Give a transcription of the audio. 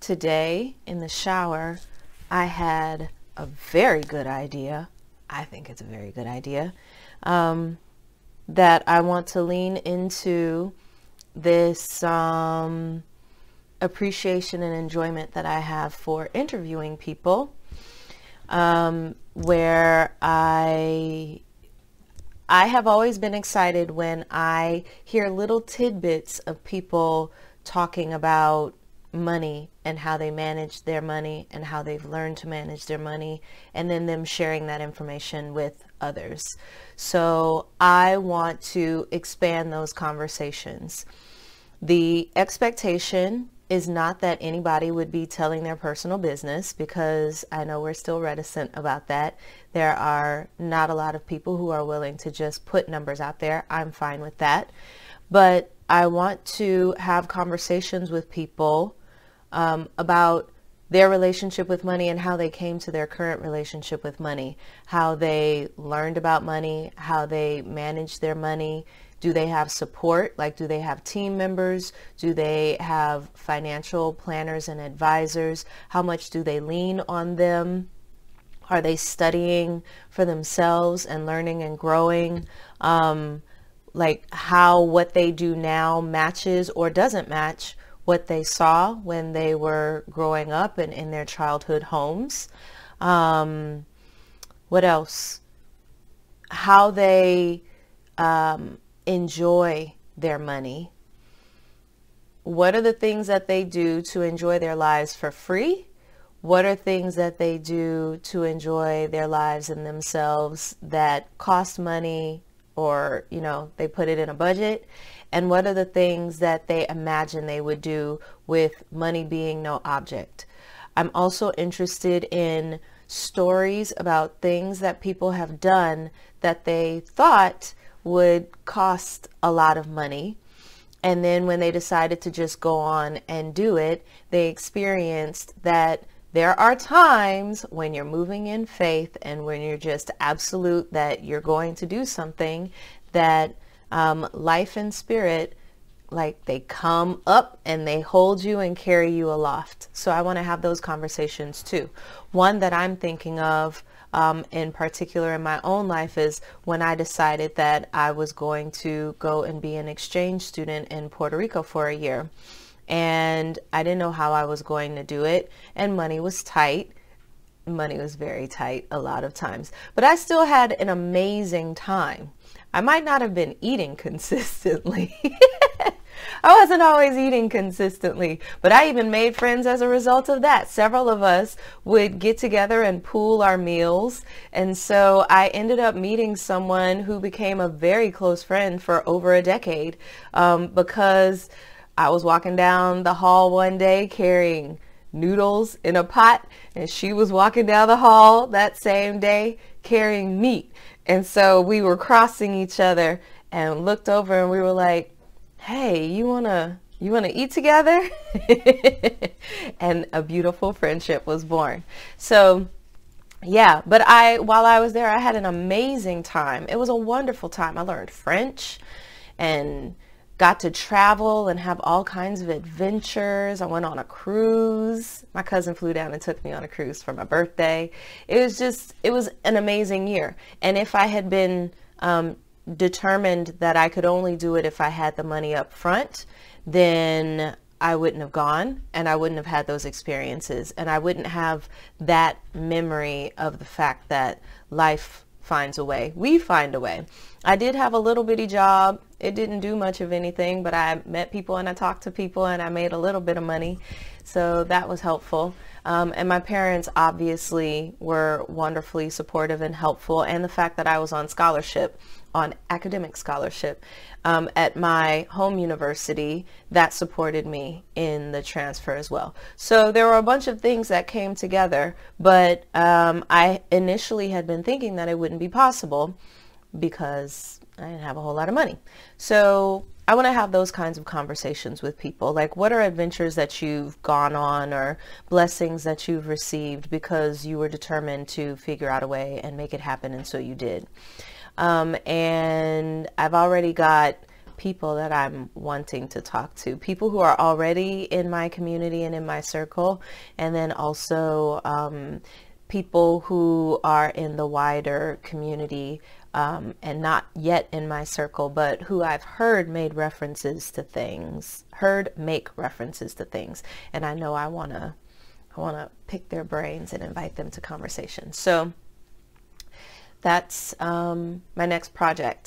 Today in the shower, I had a very good idea. I think it's a very good idea, that I want to lean into this appreciation and enjoyment that I have for interviewing people, where I have always been excited when I hear little tidbits of people talking about money and how they manage their money and how they've learned to manage their money, and then them sharing that information with others. So I want to expand those conversations. The expectation is not that anybody would be telling their personal business, because I know we're still reticent about that. There are not a lot of people who are willing to just put numbers out there. I'm fine with that. But I want to have conversations with people about their relationship with money and how they came to their current relationship with money, how they learned about money, how they manage their money. Do they have support? Like, do they have team members? Do they have financial planners and advisors? How much do they lean on them? Are they studying for themselves and learning and growing? Like how what they do now matches or doesn't match what they saw when they were growing up and in their childhood homes. What else? How they enjoy their money. What are the things that they do to enjoy their lives for free? What are things that they do to enjoy their lives and themselves that cost money, or, you know, they put it in a budget? And what are the things that they imagine they would do with money being no object? I'm also interested in stories about things that people have done that they thought would cost a lot of money, and then when they decided to just go on and do it, they experienced that there are times when you're moving in faith and when you're just absolute that you're going to do something, that life and spirit, like, they come up and they hold you and carry you aloft. So I want to have those conversations too. One that I'm thinking of in particular in my own life is when I decided that I was going to go and be an exchange student in Puerto Rico for a year. And I didn't know how I was going to do it, and money was tight. Money was very tight a lot of times, but I still had an amazing time. I might not have been eating consistently. I wasn't always eating consistently, but I even made friends as a result of that. Several of us would get together and pool our meals. And so I ended up meeting someone who became a very close friend for over a decade, because I was walking down the hall one day carrying noodles in a pot, and she was walking down the hall that same day carrying meat. And so we were crossing each other and looked over and we were like, hey, you wanna eat together? And a beautiful friendship was born. So yeah, but while I was there, I had an amazing time. It was a wonderful time. I learned French and got to travel and have all kinds of adventures. I went on a cruise. My cousin flew down and took me on a cruise for my birthday. It was an amazing year. And if I had been determined that I could only do it if I had the money up front, then I wouldn't have gone, and I wouldn't have had those experiences, and I wouldn't have that memory of the fact that life finds a way. We find a way. I did have a little bitty job. It didn't do much of anything, but I met people and I talked to people and I made a little bit of money. So that was helpful. And my parents obviously were wonderfully supportive and helpful. And the fact that I was on scholarship, on academic scholarship, at my home university, that supported me in the transfer as well. So there were a bunch of things that came together, but I initially had been thinking that it wouldn't be possible because I didn't have a whole lot of money. So I want to have those kinds of conversations with people. Like, what are adventures that you've gone on or blessings that you've received because you were determined to figure out a way and make it happen, and so you did. And I've already got people that I'm wanting to talk to, people who are already in my community and in my circle, and then also people who are in the wider community and not yet in my circle, but who I've heard make references to things, and I know I want to pick their brains and invite them to conversation. So that's my next project.